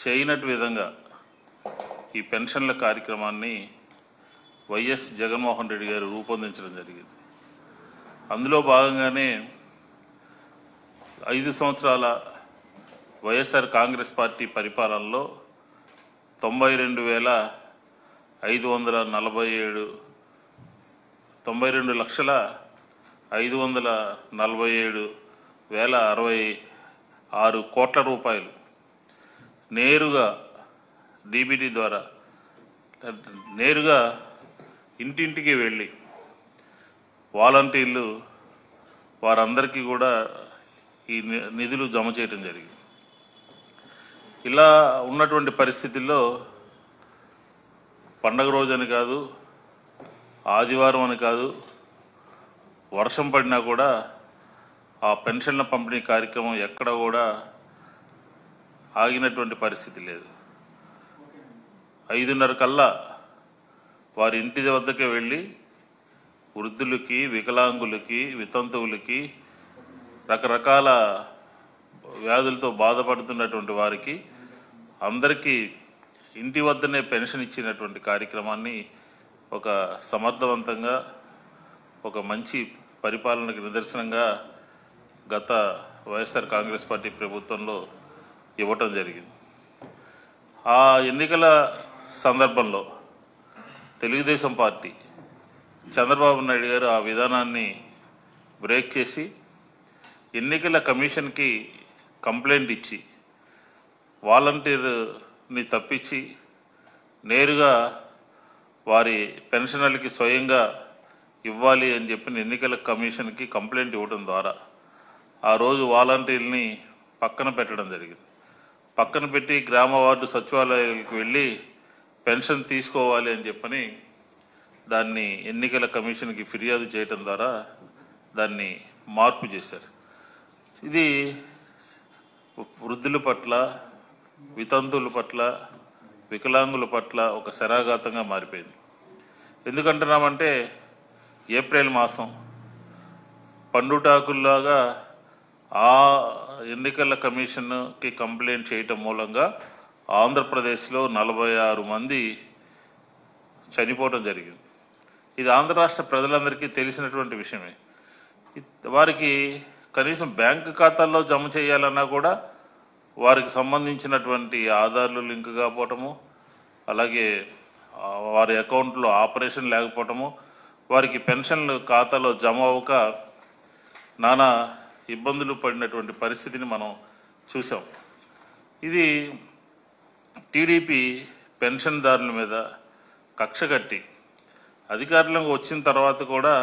చేయనట్టు విధంగా ఈ పెన్షన్ల కార్యక్రమాన్ని వైఎస్ జగన్మోహన్ రెడ్డి గారు రూపొందించడం జరిగింది. అందులో భాగంగానే 5 సంవత్సరాల వైఎస్ఆర్ కాంగ్రెస్ పార్టీ పరిపాలనలో 92,547,547,066 కోట్ల రూపాయలు నేరుగా డీబీటీ ద్వారా నేరుగా ఇంటింటికి వెళ్ళి వాలంటీర్లు వారందరికీ కూడా ఈ నిధులు జమ చేయడం జరిగింది. ఇలా ఉన్నటువంటి పరిస్థితుల్లో పండగ రోజని కాదు, ఆదివారం అని కాదు, వర్షం పడినా కూడా ఆ పెన్షన్ల పంపిణీ కార్యక్రమం ఎక్కడ కూడా ఆగినటువంటి పరిస్థితి లేదు. 5:30 కల్లా వారి ఇంటి వద్దకే వెళ్ళి వృద్ధులకి, వికలాంగులకి, వితంతువులకి, రకరకాల వ్యాధులతో బాధపడుతున్నటువంటి వారికి అందరికీ ఇంటి వద్దనే పెన్షన్ ఇచ్చినటువంటి కార్యక్రమాన్ని ఒక సమర్థవంతంగా, ఒక మంచి పరిపాలనకు నిదర్శనంగా గత వైఎస్ఆర్ కాంగ్రెస్ పార్టీ ప్రభుత్వంలో ఇవ్వటం జరిగింది. ఆ ఎన్నికల సందర్భంలో తెలుగుదేశం పార్టీ చంద్రబాబు నాయుడు గారు ఆ విధానాన్ని బ్రేక్ చేసి ఎన్నికల కమిషన్కి కంప్లైంట్ ఇచ్చి వాలంటీర్ని తప్పించి నేరుగా వారి పెన్షనర్లకి స్వయంగా ఇవ్వాలి అని చెప్పిన ఎన్నికల కమిషన్కి కంప్లైంట్ ఇవ్వడం ద్వారా ఆ రోజు వాలంటీర్ని పక్కన పెట్టడం జరిగింది. పక్కన పెట్టి గ్రామ వార్డు సచివాలయాలకు వెళ్ళి పెన్షన్ తీసుకోవాలి అని చెప్పని దాన్ని ఎన్నికల కమిషన్కి ఫిర్యాదు చేయడం ద్వారా దాన్ని మార్పు చేశారు. ఇది వృద్ధుల పట్ల, వితంతువుల పట్ల, వికలాంగుల పట్ల ఒక శరాఘాతంగా మారిపోయింది. ఎందుకంటున్నామంటే ఏప్రిల్ మాసం పండుటాకుల్లాగా ఆ ఎన్నికల కమిషన్కి కంప్లైంట్ చేయటం మూలంగా ఆంధ్రప్రదేశ్లో 46 మంది చనిపోవడం జరిగింది. ఇది ఆంధ్ర రాష్ట్ర ప్రజలందరికీ తెలిసినటువంటి విషయమే. వారికి కనీసం బ్యాంకు ఖాతాల్లో జమ చేయాలన్నా కూడా వారికి సంబంధించినటువంటి ఆధార్లు లింక్ కాకపోవటము, అలాగే వారి అకౌంట్లో ఆపరేషన్ లేకపోవటము, వారికి పెన్షన్లు ఖాతాలో జమ అవ్వక నానా ఇబ్బందులు పడినటువంటి పరిస్థితిని మనం చూసాం. ఇది టీడీపీ పెన్షన్దారుల మీద కక్ష కట్టి అధికారంలోకి వచ్చిన తర్వాత కూడా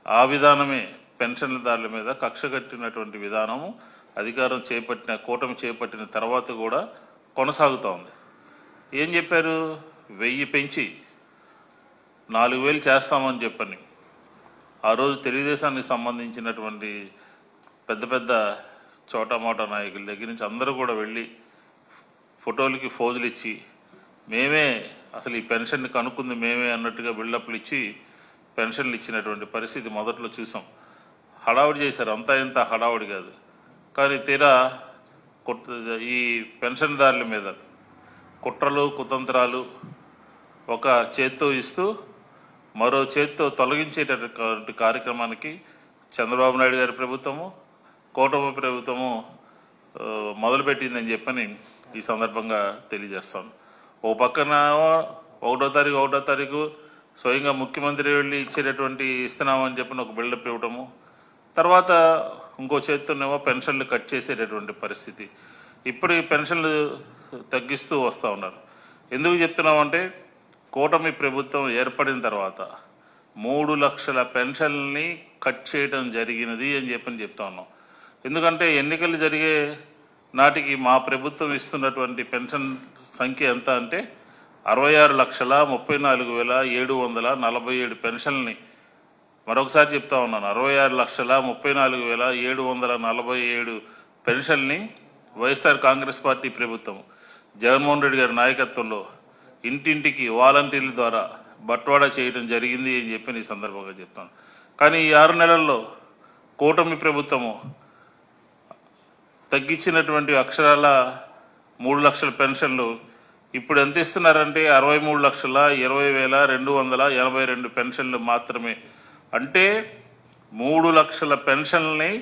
ఆ విధానమే పెన్షన్దారుల మీద కక్ష కట్టినటువంటి విధానము అధికారం చేపట్టిన కూటమి చేపట్టిన తర్వాత కూడా కొనసాగుతూ ఉంది. ఏం చెప్పారు? 1000 పెంచి 4000 చేస్తామని చెప్పని ఆ రోజు తెలుగుదేశానికి సంబంధించినటువంటి పెద్ద పెద్ద చోటామోటా నాయకుల దగ్గర నుంచి అందరూ కూడా వెళ్ళి ఫోటోలకి ఫోజులు ఇచ్చి మేమే అసలు ఈ పెన్షన్ని కనుక్కుంది మేమే అన్నట్టుగా బిల్డప్లు ఇచ్చి పెన్షన్లు ఇచ్చినటువంటి పరిస్థితి మొదట్లో చూసాం. హడావుడి చేశారు, అంతా ఇంత హడావుడి కాదు. కానీ తీరా ఈ పెన్షన్దారుల మీద కుట్రలు, కుతంత్రాలు ఒక చేత్తో ఇస్తూ మరో చేత్తో తొలగించేటటువంటి కార్యక్రమానికి చంద్రబాబు నాయుడు గారి ప్రభుత్వము, కూటమి ప్రభుత్వము మొదలుపెట్టిందని చెప్పని ఈ సందర్భంగా తెలియజేస్తాను. ఓ పక్కన 1వ తారీఖు స్వయంగా ముఖ్యమంత్రి వెళ్ళి ఇచ్చేటటువంటి ఇస్తున్నామని చెప్పిన ఒక బిల్డప్ ఇవ్వటము, తర్వాత ఇంకో చేతితోనేమో పెన్షన్లు కట్ చేసేటటువంటి పరిస్థితి. ఇప్పుడు ఈ పెన్షన్లు తగ్గిస్తూ వస్తూ ఉన్నారు. ఎందుకు చెప్తున్నామంటే కూటమి ప్రభుత్వం ఏర్పడిన తర్వాత 3 లక్షల పెన్షన్ని కట్ చేయడం జరిగినది అని చెప్తా ఉన్నాం. ఎందుకంటే ఎన్నికలు జరిగే నాటికి మా ప్రభుత్వం ఇస్తున్నటువంటి పెన్షన్ సంఖ్య ఎంత అంటే 66,34,747 పెన్షన్ని, మరొకసారి చెప్తా ఉన్నాను, 66,34,747 పెన్షన్ని వైఎస్ఆర్ కాంగ్రెస్ పార్టీ ప్రభుత్వం జగన్మోహన్ రెడ్డి గారి నాయకత్వంలో ఇంటింటికి వాలంటీర్ల ద్వారా బట్వాడా చేయడం జరిగింది అని చెప్పి ఈ సందర్భంగా చెప్తాను. కానీ ఈ 6 నెలల్లో కూటమి ప్రభుత్వము తగ్గించినటువంటి అక్షరాల 3 లక్షల పెన్షన్లు ఇప్పుడు ఎంత ఇస్తున్నారంటే 63,20,282 పెన్షన్లు మాత్రమే. అంటే 3 లక్షల పెన్షన్లని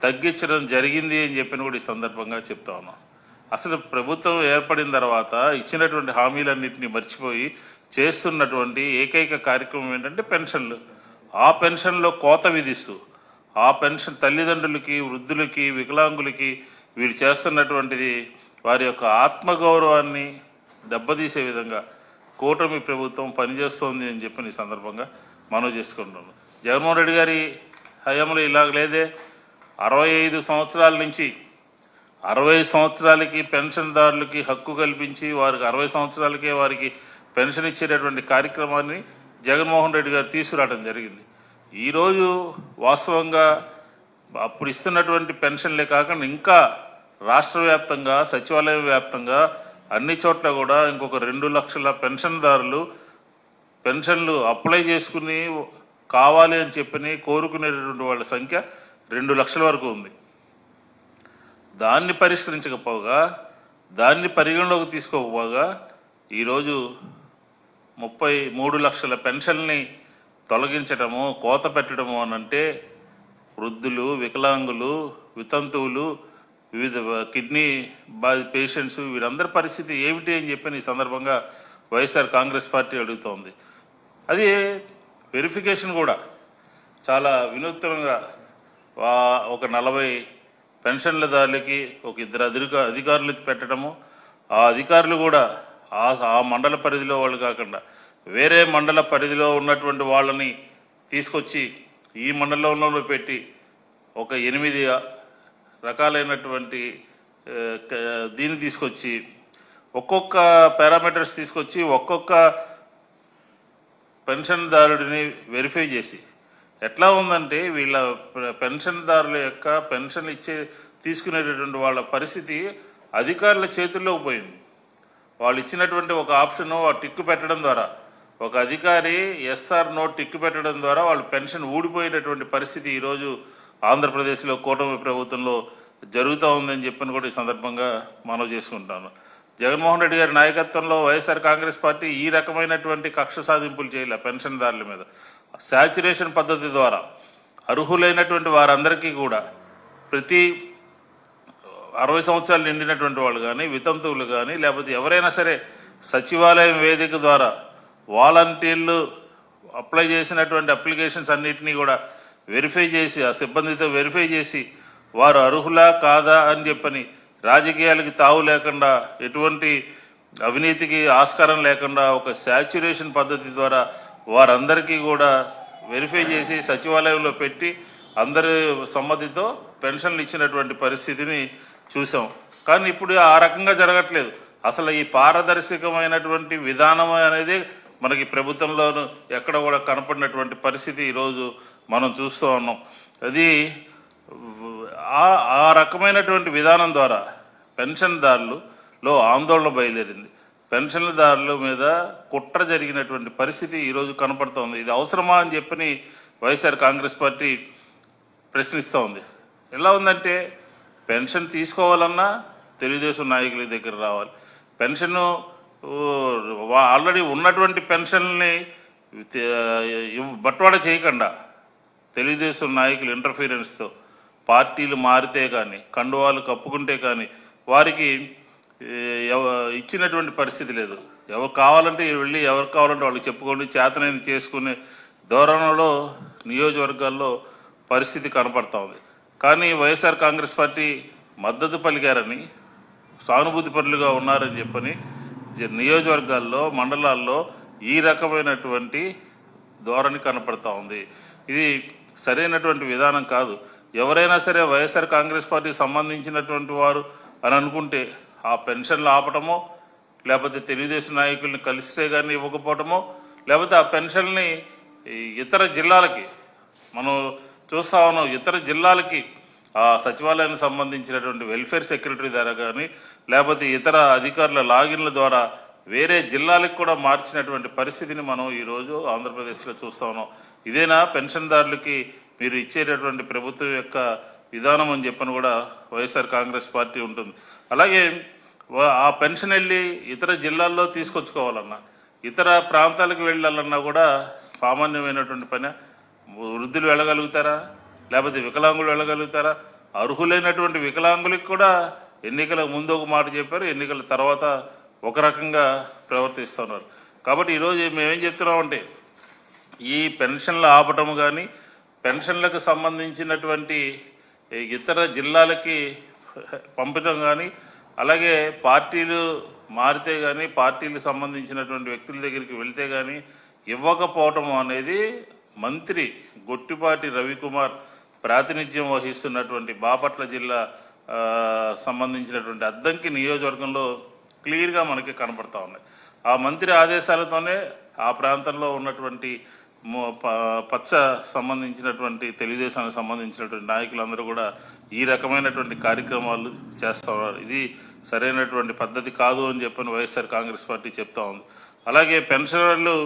తగ్గించడం జరిగింది అని చెప్పిన కూడా ఈ సందర్భంగా చెప్తా ఉన్నాం. అసలు ప్రభుత్వం ఏర్పడిన తర్వాత ఇచ్చినటువంటి హామీలన్నింటినీ మర్చిపోయి చేస్తున్నటువంటి ఏకైక కార్యక్రమం ఏంటంటే పెన్షన్లు. ఆ పెన్షన్లో కోత విధిస్తూ ఆ పెన్షన్ తల్లిదండ్రులకి, వృద్ధులకి, వికలాంగులకి వీరు చేస్తున్నటువంటిది వారి యొక్క ఆత్మగౌరవాన్ని దెబ్బతీసే విధంగా కూటమి ప్రభుత్వం పనిచేస్తోంది అని చెప్పి ఈ సందర్భంగా మనవి చేసుకుంటున్నాను. జగన్మోహన్ రెడ్డి గారి హయాంలో ఇలాగ లేదే. 65 సంవత్సరాల నుంచి 60 సంవత్సరాలకి పెన్షన్దారులకి హక్కు కల్పించి వారికి 60 సంవత్సరాలకే వారికి పెన్షన్ ఇచ్చేటటువంటి కార్యక్రమాన్ని జగన్మోహన్ రెడ్డి గారు తీసుకురావడం జరిగింది. ఈరోజు వాస్తవంగా అప్పుడు ఇస్తున్నటువంటి పెన్షన్లే కాకుండా ఇంకా రాష్ట్ర వ్యాప్తంగా, సచివాలయం వ్యాప్తంగా అన్ని చోట్ల కూడా ఇంకొక 2 లక్షల పెన్షన్దారులు పెన్షన్లు అప్లై చేసుకుని కావాలి అని చెప్పని కోరుకునేటటువంటి వాళ్ళ సంఖ్య 2 లక్షల వరకు ఉంది. దాన్ని పరిష్కరించకపోగా, దాన్ని పరిగణలోకి తీసుకోకపోగా ఈరోజు 33 లక్షల పెన్షన్ని తొలగించడము, కోత పెట్టడము అని అంటే వృద్ధులు, వికలాంగులు, వితంతువులు, వివిధ కిడ్నీ పేషెంట్స్ వీరందరి పరిస్థితి ఏమిటి అని చెప్పి ఈ సందర్భంగా వైఎస్ఆర్ కాంగ్రెస్ పార్టీ అడుగుతోంది. అది వెరిఫికేషన్ కూడా చాలా వినూత్నంగా ఒక 40 పెన్షన్లదారులకి ఒక 2 అధికారులకి పెట్టడము, ఆ అధికారులు కూడా ఆ మండల పరిధిలో వాళ్ళు కాకుండా వేరే మండల పరిధిలో ఉన్నటువంటి వాళ్ళని తీసుకొచ్చి ఈ మండలంలో పెట్టి ఒక 8 రకాలైనటువంటి దీన్ని తీసుకొచ్చి ఒక్కొక్క పారామీటర్స్ తీసుకొచ్చి ఒక్కొక్క పెన్షన్దారుడిని వెరిఫై చేసి ఎట్లా ఉందంటే వీళ్ళ పెన్షన్దారుల యొక్క పెన్షన్ తీసుకునేటటువంటి వాళ్ళ పరిస్థితి అధికారుల చేతుల్లోకి పోయింది. వాళ్ళు ఇచ్చినటువంటి ఒక ఆప్షన్ టిక్కు పెట్టడం ద్వారా, ఒక అధికారి ఎస్ఆర్ నో టిక్కు పెట్టడం ద్వారా వాళ్ళు పెన్షన్ ఊడిపోయేటటువంటి పరిస్థితి ఈరోజు ఆంధ్రప్రదేశ్లో కూటమి ప్రభుత్వంలో జరుగుతూ ఉందని చెప్పని కూడా ఈ సందర్భంగా మనవి చేసుకుంటాను. జగన్మోహన్ రెడ్డి గారి నాయకత్వంలో వైఎస్ఆర్ కాంగ్రెస్ పార్టీ ఈ రకమైనటువంటి కక్ష సాధింపులు చేయలే. పెన్షన్దారుల మీద శాచ్యురేషన్ పద్ధతి ద్వారా అర్హులైనటువంటి వారందరికీ కూడా ప్రతి 60 సంవత్సరాలు నిండినటువంటి వాళ్ళు కానీ, వితంతువులు కానీ, లేకపోతే ఎవరైనా సరే సచివాలయం వేదిక ద్వారా వాలంటీర్లు అప్లై చేసినటువంటి అప్లికేషన్స్ అన్నిటినీ కూడా వెరిఫై చేసి ఆ సిబ్బందితో వెరిఫై చేసి వారు అర్హులా కాదా అని చెప్పని రాజకీయాలకి తావు లేకుండా, ఎటువంటి అవినీతికి ఆస్కారం లేకుండా ఒక శాచ్యురేషన్ పద్ధతి ద్వారా వారందరికీ కూడా వెరిఫై చేసి సచివాలయంలో పెట్టి అందరి సమ్మతితో పెన్షన్లు ఇచ్చినటువంటి పరిస్థితిని చూసాం. కానీ ఇప్పుడు ఆ రకంగా జరగట్లేదు. అసలు ఈ పారదర్శకమైనటువంటి విధానం అనేది మనకి ప్రభుత్వంలో ఎక్కడ కూడా కనపడినటువంటి పరిస్థితి ఈరోజు మనం చూస్తూ ఉన్నాం. అది ఆ రకమైనటువంటి విధానం ద్వారా పెన్షన్దారులలో ఆందోళన బయలుదేరింది. పెన్షన్దారుల మీద కుట్ర జరిగినటువంటి పరిస్థితి ఈరోజు కనపడుతోంది. ఇది అవసరమా అని చెప్పని వైఎస్ఆర్ కాంగ్రెస్ పార్టీ ప్రశ్నిస్తూ ఉంది. ఎలా ఉందంటే పెన్షన్ తీసుకోవాలన్నా తెలుగుదేశం నాయకుల దగ్గర రావాలి. పెన్షను ఆల్రెడీ ఉన్నటువంటి పెన్షన్ని బట్వాడ చేయకుండా తెలుగుదేశం నాయకులు ఇంటర్ఫీరెన్స్తో పార్టీలు మారితే కానీ, కండువాలు కప్పుకుంటే కానీ వారికి ఇచ్చినటువంటి పరిస్థితి లేదు. ఎవరు కావాలంటే వెళ్ళి ఎవరు కావాలంటే వాళ్ళకి చెప్పుకోండి, చేతనైన చేసుకునే ధోరణిలో నియోజకవర్గాల్లో పరిస్థితి కనపడతా ఉంది. కానీ వైఎస్ఆర్ కాంగ్రెస్ పార్టీ మద్దతు పలికారని, సానుభూతి పరులుగా ఉన్నారని చెప్పని నియోజకవర్గాల్లో, మండలాల్లో ఈ రకమైనటువంటి ధోరణి కనపడతా ఉంది. ఇది సరైనటువంటి విధానం కాదు. ఎవరైనా సరే వైఎస్ఆర్ కాంగ్రెస్ పార్టీకి సంబంధించినటువంటి వారు అని అనుకుంటే ఆ పెన్షన్లు ఆపటమో, లేకపోతే తెలుగుదేశం నాయకుల్ని కలిస్తే కానీ ఇవ్వకపోవటమో, లేకపోతే ఆ పెన్షన్ని ఇతర జిల్లాలకి మనం చూస్తా ఉన్నాం, ఇతర జిల్లాలకి ఆ సచివాలయానికి సంబంధించినటువంటి వెల్ఫేర్ సెక్రటరీ ద్వారా కానీ, లేకపోతే ఇతర అధికారుల లాగిన్ల ద్వారా వేరే జిల్లాలకు కూడా మార్చినటువంటి పరిస్థితిని మనం ఈరోజు ఆంధ్రప్రదేశ్లో చూస్తా ఉన్నాం. ఇదేనా పెన్షన్దారులకి మీరు ఇచ్చేటటువంటి ప్రభుత్వం యొక్క విధానం అని చెప్పని కూడా వైఎస్ఆర్ కాంగ్రెస్ పార్టీ ఉంటుంది. అలాగే ఆ పెన్షన్ వెళ్ళి ఇతర జిల్లాల్లో తీసుకొచ్చుకోవాలన్నా, ఇతర ప్రాంతాలకు వెళ్ళాలన్నా కూడా సామాన్యమైనటువంటి పని. వృద్ధులు వెళ్ళగలుగుతారా? లేకపోతే వికలాంగులు వెళ్ళగలుగుతారా? అర్హులైనటువంటి వికలాంగులకు కూడా ఎన్నికల ముందు ఒక మాట చెప్పారు, ఎన్నికల తర్వాత ఒక రకంగా ప్రవర్తిస్తున్నారు. కాబట్టి ఈరోజు మేమేం చెప్తున్నామంటే, ఈ పెన్షన్లు ఆపటం కానీ, పెన్షన్లకు సంబంధించినటువంటి ఇతర జిల్లాలకి పంపటం కానీ, అలాగే పార్టీలు మారితే కానీ, పార్టీలకు సంబంధించినటువంటి వ్యక్తుల దగ్గరికి వెళ్తే కానీ ఇవ్వకపోవటం అనేది మంత్రి గొట్టిపాటి రవికుమార్ ప్రాతినిధ్యం వహిస్తున్నటువంటి బాపట్ల జిల్లా సంబంధించినటువంటి అద్దంకి నియోజకవర్గంలో క్లియర్గా మనకి కనపడతా ఉన్నాయి. ఆ మంత్రి ఆదేశాలతోనే ఆ ప్రాంతంలో ఉన్నటువంటి పచ్చ సంబంధించినటువంటి తెలుగుదేశానికి సంబంధించినటువంటి నాయకులందరూ కూడా ఈ రకమైనటువంటి కార్యక్రమాలు చేస్తూ ఉన్నారు. ఇది సరైనటువంటి పద్ధతి కాదు అని చెప్పని వైఎస్ఆర్ కాంగ్రెస్ పార్టీ చెప్తా ఉంది. అలాగే పెన్షనర్లు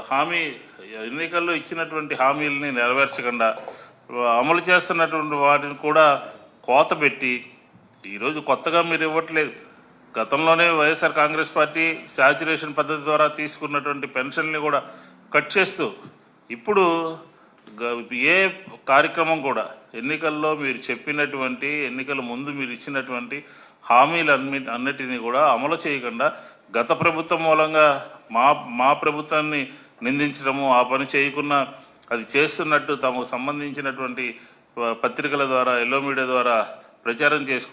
హామీ ఎన్నికల్లో ఇచ్చినటువంటి హామీలని నెరవేర్చకుండా అమలు చేస్తున్నటువంటి వాటిని కూడా కోత పెట్టి ఈరోజు కొత్తగా మీరు ఇవ్వట్లేదు. గతంలోనే వైఎస్ఆర్ కాంగ్రెస్ పార్టీ శాచ్యురేషన్ పద్ధతి ద్వారా తీసుకున్నటువంటి పెన్షన్ని కూడా కట్ చేస్తూ ఇప్పుడు ఏ కార్యక్రమం కూడా ఎన్నికల్లో మీరు చెప్పినటువంటి, ఎన్నికల ముందు మీరు ఇచ్చినటువంటి హామీలన్నిటినీ కూడా అమలు చేయకుండా గత ప్రభుత్వం మూలంగా మా ప్రభుత్వాన్ని నిందించడము, ఆ పని చేయకుండా అది చేస్తున్నట్టు తమకు సంబంధించినటువంటి పత్రికల ద్వారా, ఎల్లో మీడియా ద్వారా ప్రచారం చేసుకో